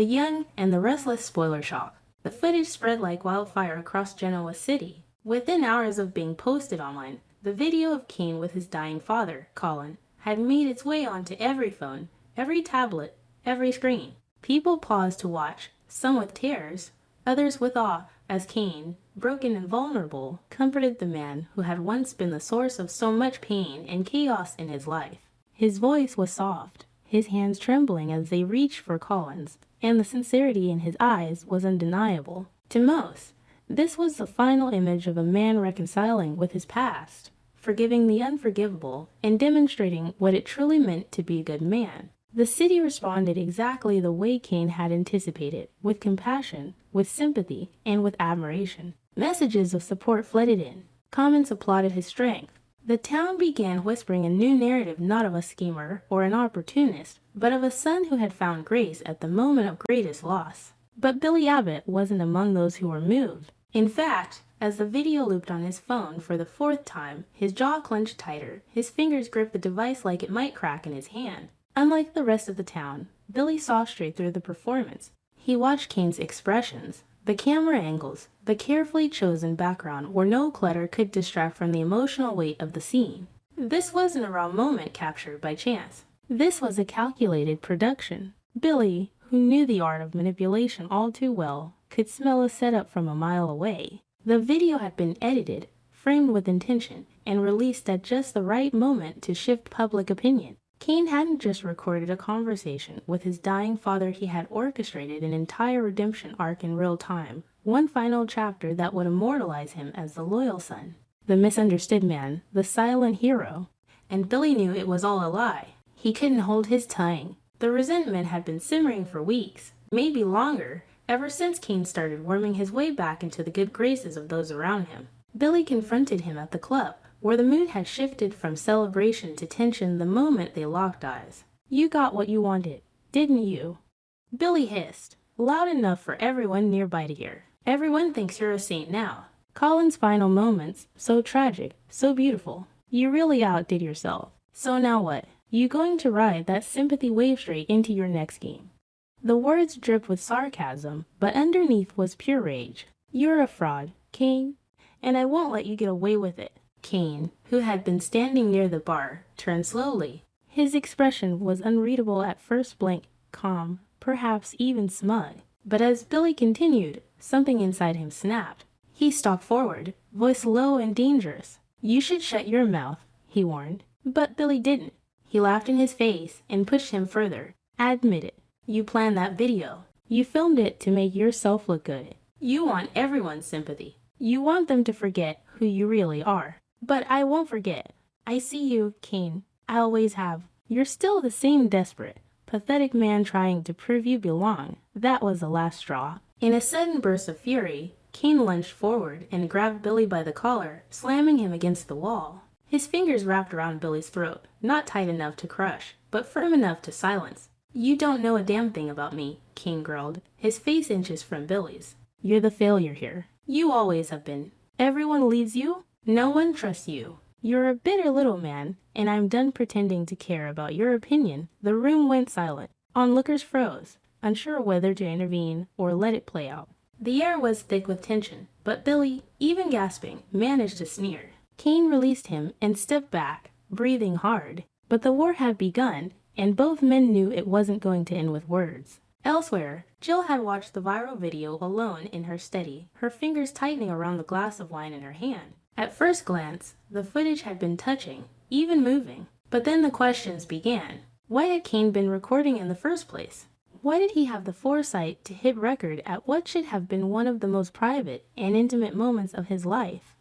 The Young and the Restless Spoiler Shock. The footage spread like wildfire across Genoa City. Within hours of being posted online, the video of Cain with his dying father, Colin, had made its way onto every phone, every tablet, every screen. People paused to watch, some with tears, others with awe, as Cain, broken and vulnerable, comforted the man who had once been the source of so much pain and chaos in his life. His voice was soft, his hands trembling as they reached for Colin's, and the sincerity in his eyes was undeniable. To most, this was the final image of a man reconciling with his past, forgiving the unforgivable, and demonstrating what it truly meant to be a good man. The city responded exactly the way Cain had anticipated, with compassion, with sympathy, and with admiration. Messages of support flooded in. Comments applauded his strength. The town began whispering a new narrative, not of a schemer or an opportunist, but of a son who had found grace at the moment of greatest loss. But Billy Abbott wasn't among those who were moved. In fact, as the video looped on his phone for the fourth time, his jaw clenched tighter, his fingers gripped the device like it might crack in his hand. Unlike the rest of the town, Billy saw straight through the performance. He watched Cain's expressions, the camera angles, the carefully chosen background where no clutter could distract from the emotional weight of the scene. This wasn't a raw moment captured by chance. This was a calculated production. Billy, who knew the art of manipulation all too well, could smell a setup from a mile away. The video had been edited, framed with intention, and released at just the right moment to shift public opinion. Cain hadn't just recorded a conversation with his dying father, he had orchestrated an entire redemption arc in real time, one final chapter that would immortalize him as the loyal son, the misunderstood man, the silent hero. And Billy knew it was all a lie. He couldn't hold his tongue. The resentment had been simmering for weeks, maybe longer, ever since Cain started worming his way back into the good graces of those around him. Billy confronted him at the club, where the mood had shifted from celebration to tension the moment they locked eyes. "You got what you wanted, didn't you?" Billy hissed, loud enough for everyone nearby to hear. "Everyone thinks you're a saint now." Colin's final moments, so tragic, so beautiful. "You really outdid yourself. So now what? You going to ride that sympathy wave straight into your next game?" The words dripped with sarcasm, but underneath was pure rage. "You're a fraud, Cain, and I won't let you get away with it." Cain, who had been standing near the bar, turned slowly. His expression was unreadable at first, blank, calm, perhaps even smug. But as Billy continued, something inside him snapped. He stalked forward, voice low and dangerous. "You should shut your mouth," he warned. But Billy didn't. He laughed in his face and pushed him further. "Admit it. You planned that video. You filmed it to make yourself look good. You want everyone's sympathy. You want them to forget who you really are. But I won't forget. I see you, Cain. I always have. You're still the same desperate, pathetic man trying to prove you belong." That was the last straw. In a sudden burst of fury, Cain lunged forward and grabbed Billy by the collar, slamming him against the wall. His fingers wrapped around Billy's throat, not tight enough to crush, but firm enough to silence. "You don't know a damn thing about me," Cain growled, his face inches from Billy's. "You're the failure here. You always have been. Everyone leaves you. No one trusts you. You're a bitter little man, and I'm done pretending to care about your opinion." The room went silent. Onlookers froze, unsure whether to intervene or let it play out. The air was thick with tension, but Billy, even gasping, managed to sneer. Cain released him and stepped back, breathing hard. But the war had begun, and both men knew it wasn't going to end with words. Elsewhere, Jill had watched the viral video alone in her study, her fingers tightening around the glass of wine in her hand. At first glance, the footage had been touching, even moving. But then the questions began. Why had Cain been recording in the first place? Why did he have the foresight to hit record at what should have been one of the most private and intimate moments of his life?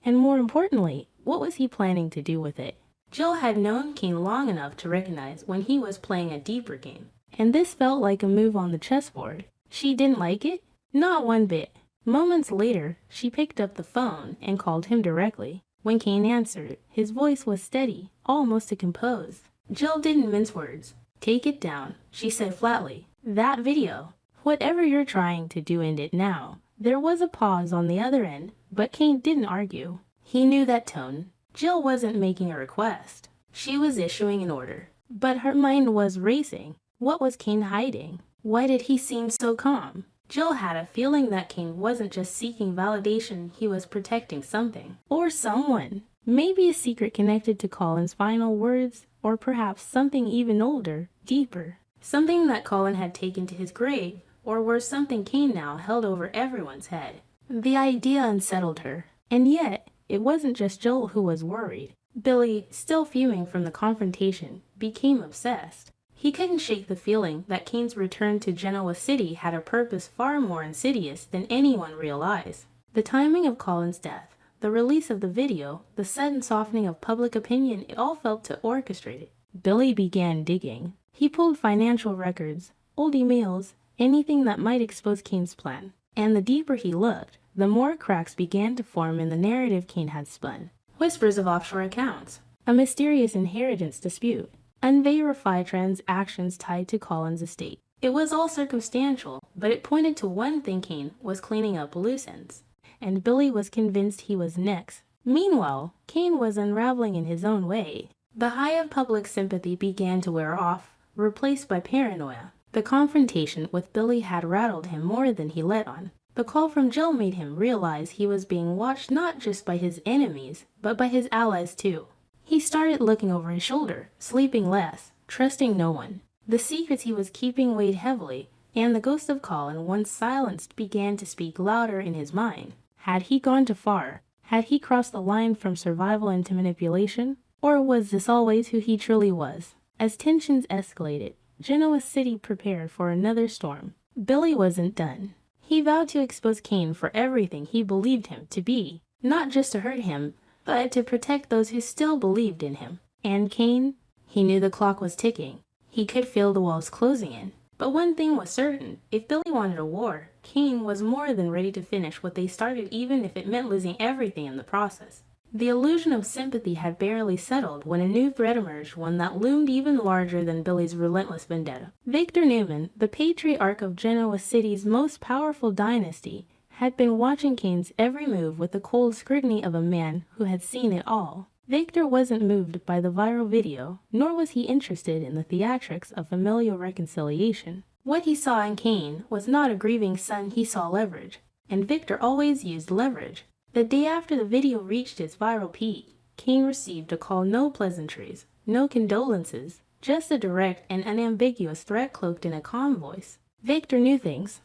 And more importantly, what was he planning to do with it? Jill had known Cain long enough to recognize when he was playing a deeper game. And this felt like a move on the chessboard. She didn't like it? Not one bit. Moments later, she picked up the phone and called him directly. When Cain answered, his voice was steady, almost composed. Jill didn't mince words. "Take it down," she said flatly. "That video. Whatever you're trying to do, end it now." There was a pause on the other end, but Cain didn't argue. He knew that tone. Jill wasn't making a request. She was issuing an order. But her mind was racing. What was Cain hiding? Why did he seem so calm? Jill had a feeling that Cain wasn't just seeking validation, he was protecting something. Or someone. Maybe a secret connected to Colin's final words, or perhaps something even older, deeper. Something that Colin had taken to his grave, or worse, something Cain now held over everyone's head. The idea unsettled her. And yet, it wasn't just Jill who was worried. Billy, still fuming from the confrontation, became obsessed. He couldn't shake the feeling that Cain's return to Genoa City had a purpose far more insidious than anyone realized. The timing of Colin's death, the release of the video, the sudden softening of public opinion, it all felt to orchestrate it. Billy began digging. He pulled financial records, old emails, anything that might expose Cain's plan. And the deeper he looked, the more cracks began to form in the narrative Cain had spun. Whispers of offshore accounts, a mysterious inheritance dispute, unverified transactions tied to Colin's estate. It was all circumstantial, but it pointed to one thing: Cain was cleaning up loose ends. And Billy was convinced he was next. Meanwhile, Cain was unraveling in his own way. The high of public sympathy began to wear off, replaced by paranoia. The confrontation with Billy had rattled him more than he let on. The call from Jill made him realize he was being watched not just by his enemies, but by his allies too. He started looking over his shoulder, sleeping less, trusting no one. The secrets he was keeping weighed heavily, and the ghost of Colin, once silenced, began to speak louder in his mind. Had he gone too far? Had he crossed the line from survival into manipulation? Or was this always who he truly was? As tensions escalated, Genoa City prepared for another storm. Billy wasn't done. He vowed to expose Cain for everything he believed him to be, not just to hurt him, but to protect those who still believed in him. And Cain? He knew the clock was ticking. He could feel the walls closing in. But one thing was certain: if Billy wanted a war, Cain was more than ready to finish what they started, even if it meant losing everything in the process. The illusion of sympathy had barely settled when a new threat emerged, one that loomed even larger than Billy's relentless vendetta. Victor Newman, the patriarch of Genoa City's most powerful dynasty, had been watching Cain's every move with the cold scrutiny of a man who had seen it all. Victor wasn't moved by the viral video, nor was he interested in the theatrics of familial reconciliation. What he saw in Cain was not a grieving son, he saw leverage. And Victor always used leverage. The day after the video reached its viral peak, Cain received a call: no pleasantries, no condolences, just a direct and unambiguous threat cloaked in a calm voice. Victor knew things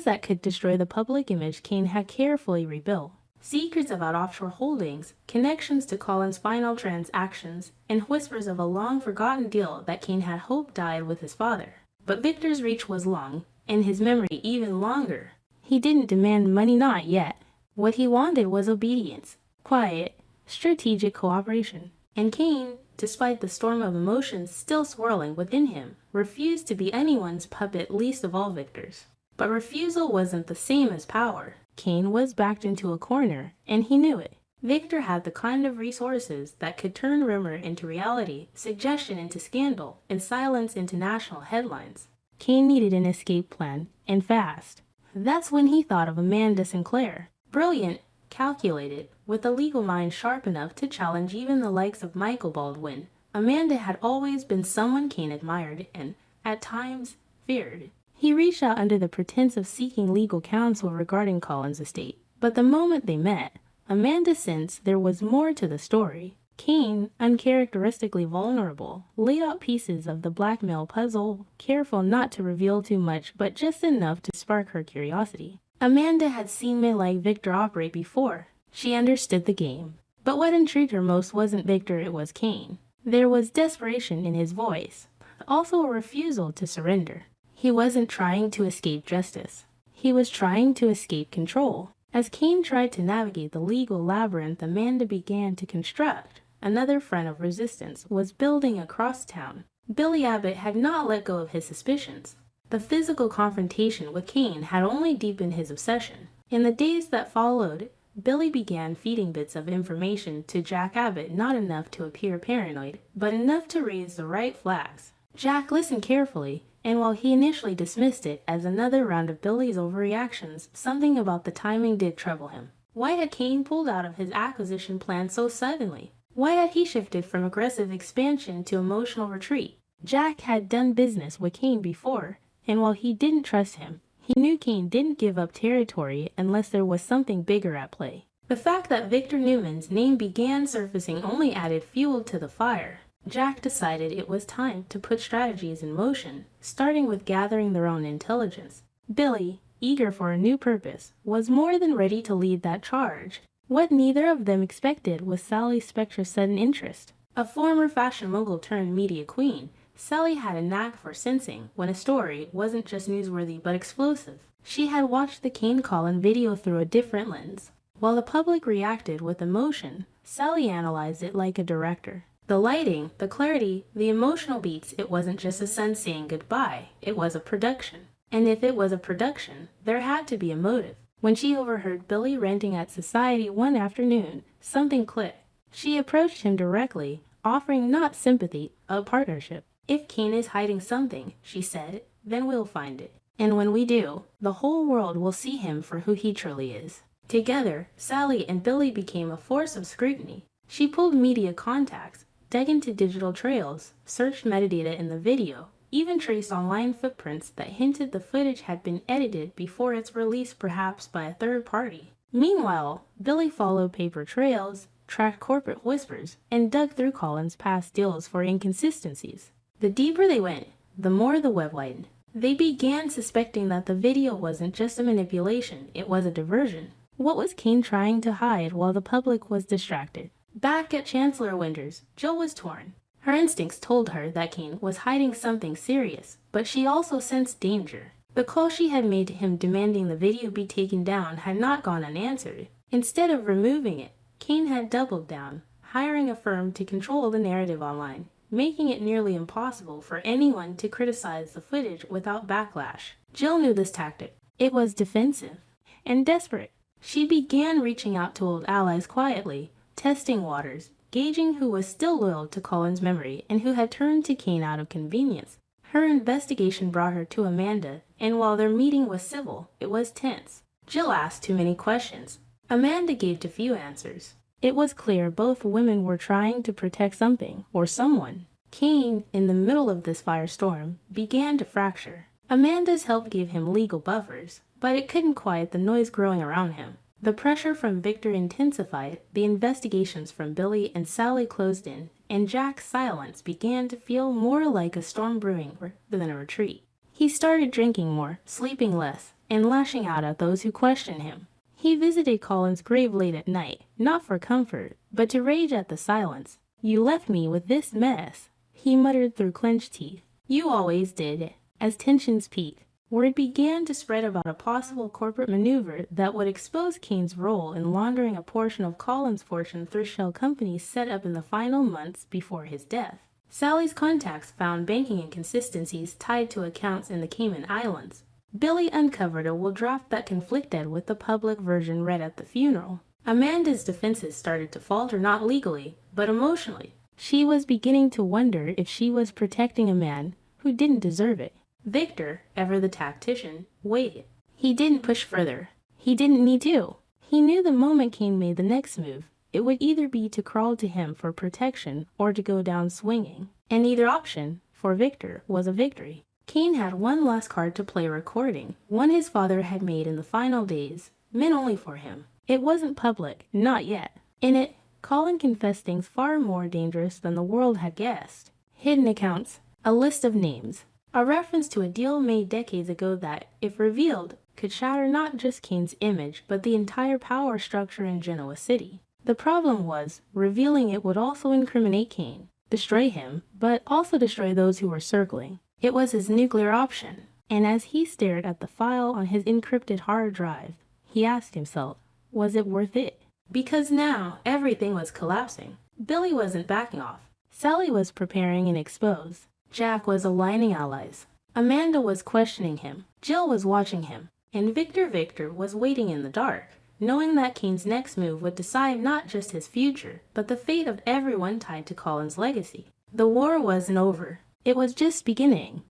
that could destroy the public image Cain had carefully rebuilt. Secrets about offshore holdings, connections to Colin's final transactions, and whispers of a long-forgotten deal that Cain had hoped died with his father. But Victor's reach was long, and his memory even longer. He didn't demand money, not yet. What he wanted was obedience, quiet, strategic cooperation. And Cain, despite the storm of emotions still swirling within him, refused to be anyone's puppet, least of all Victor's. But refusal wasn't the same as power. Cain was backed into a corner, and he knew it. Victor had the kind of resources that could turn rumor into reality, suggestion into scandal, and silence into national headlines. Cain needed an escape plan, and fast. That's when he thought of Amanda Sinclair. Brilliant, calculated, with a legal mind sharp enough to challenge even the likes of Michael Baldwin. Amanda had always been someone Cain admired and, at times, feared. He reached out under the pretense of seeking legal counsel regarding Colin's estate. But the moment they met, Amanda sensed there was more to the story. Cain, uncharacteristically vulnerable, laid out pieces of the blackmail puzzle, careful not to reveal too much, but just enough to spark her curiosity. Amanda had seen men like Victor operate before. She understood the game. But what intrigued her most wasn't Victor, it was Cain. There was desperation in his voice, also a refusal to surrender. He wasn't trying to escape justice. He was trying to escape control. As Cain tried to navigate the legal labyrinth Amanda began to construct, another front of resistance was building across town. Billy Abbott had not let go of his suspicions. The physical confrontation with Cain had only deepened his obsession. In the days that followed, Billy began feeding bits of information to Jack Abbott, not enough to appear paranoid, but enough to raise the right flags. Jack listened carefully, and while he initially dismissed it as another round of Billy's overreactions, something about the timing did trouble him. Why had Cain pulled out of his acquisition plan so suddenly? Why had he shifted from aggressive expansion to emotional retreat? Jack had done business with Cain before, And while he didn't trust him, he knew Cain didn't give up territory unless there was something bigger at play. The fact that Victor Newman's name began surfacing only added fuel to the fire. Jack decided it was time to put strategies in motion, starting with gathering their own intelligence. Billy, eager for a new purpose, was more than ready to lead that charge. What neither of them expected was Sally Spector's sudden interest. A former fashion mogul turned media queen, Sally had a knack for sensing when a story wasn't just newsworthy but explosive. She had watched the Cain-Colin video through a different lens. While the public reacted with emotion, Sally analyzed it like a director. The lighting, the clarity, the emotional beats, it wasn't just a son saying goodbye, it was a production. And if it was a production, there had to be a motive. When she overheard Billy ranting at society one afternoon, something clicked. She approached him directly, offering not sympathy, a partnership. "If Cain is hiding something," she said, "then we'll find it. And when we do, the whole world will see him for who he truly is." Together, Sally and Billy became a force of scrutiny. She pulled media contacts, dug into digital trails, searched metadata in the video, even traced online footprints that hinted the footage had been edited before its release, perhaps by a third party. Meanwhile, Billy followed paper trails, tracked corporate whispers, and dug through Colin's past deals for inconsistencies. The deeper they went, the more the web widened. They began suspecting that the video wasn't just a manipulation, it was a diversion. What was Cain trying to hide while the public was distracted? Back at Chancellor Winter's, Jill was torn. Her instincts told her that Cain was hiding something serious, but she also sensed danger. The call she had made to him demanding the video be taken down had not gone unanswered. Instead of removing it, Cain had doubled down, hiring a firm to control the narrative online, making it nearly impossible for anyone to criticize the footage without backlash. Jill knew this tactic. It was defensive and desperate. She began reaching out to old allies quietly, testing waters, gauging who was still loyal to Colin's memory and who had turned to Cain out of convenience. Her investigation brought her to Amanda, and while their meeting was civil, it was tense. Jill asked too many questions. Amanda gave too few answers. It was clear both women were trying to protect something or someone. Cain, in the middle of this firestorm, began to fracture. Amanda's help gave him legal buffers, but it couldn't quiet the noise growing around him. The pressure from Victor intensified, the investigations from Billy and Sally closed in, and Jack's silence began to feel more like a storm brewing than a retreat. He started drinking more, sleeping less, and lashing out at those who questioned him. He visited Colin's grave late at night, not for comfort, but to rage at the silence. "You left me with this mess," he muttered through clenched teeth. "You always did." As tensions peaked, word began to spread about a possible corporate maneuver that would expose Cain's role in laundering a portion of Colin's fortune through shell companies set up in the final months before his death. Sally's contacts found banking inconsistencies tied to accounts in the Cayman Islands. Billy uncovered a will draft that conflicted with the public version read at the funeral. Amanda's defenses started to falter, not legally, but emotionally. She was beginning to wonder if she was protecting a man who didn't deserve it. Victor, ever the tactician, waited. He didn't push further. He didn't need to. He knew the moment Cain made the next move, it would either be to crawl to him for protection or to go down swinging. And either option, for Victor, was a victory. Cain had one last card to play, recording, one his father had made in the final days, meant only for him. It wasn't public, not yet. In it, Colin confessed things far more dangerous than the world had guessed. Hidden accounts, a list of names, a reference to a deal made decades ago that, if revealed, could shatter not just Cain's image but the entire power structure in Genoa City. The problem was, revealing it would also incriminate Cain, destroy him, but also destroy those who were circling. It was his nuclear option, and as he stared at the file on his encrypted hard drive, he asked himself, was it worth it? Because now, everything was collapsing. Billy wasn't backing off. Sally was preparing an expose. Jack was aligning allies. Amanda was questioning him. Jill was watching him. And Victor was waiting in the dark, knowing that Cain's next move would decide not just his future, but the fate of everyone tied to Colin's legacy. The war wasn't over. It was just beginning.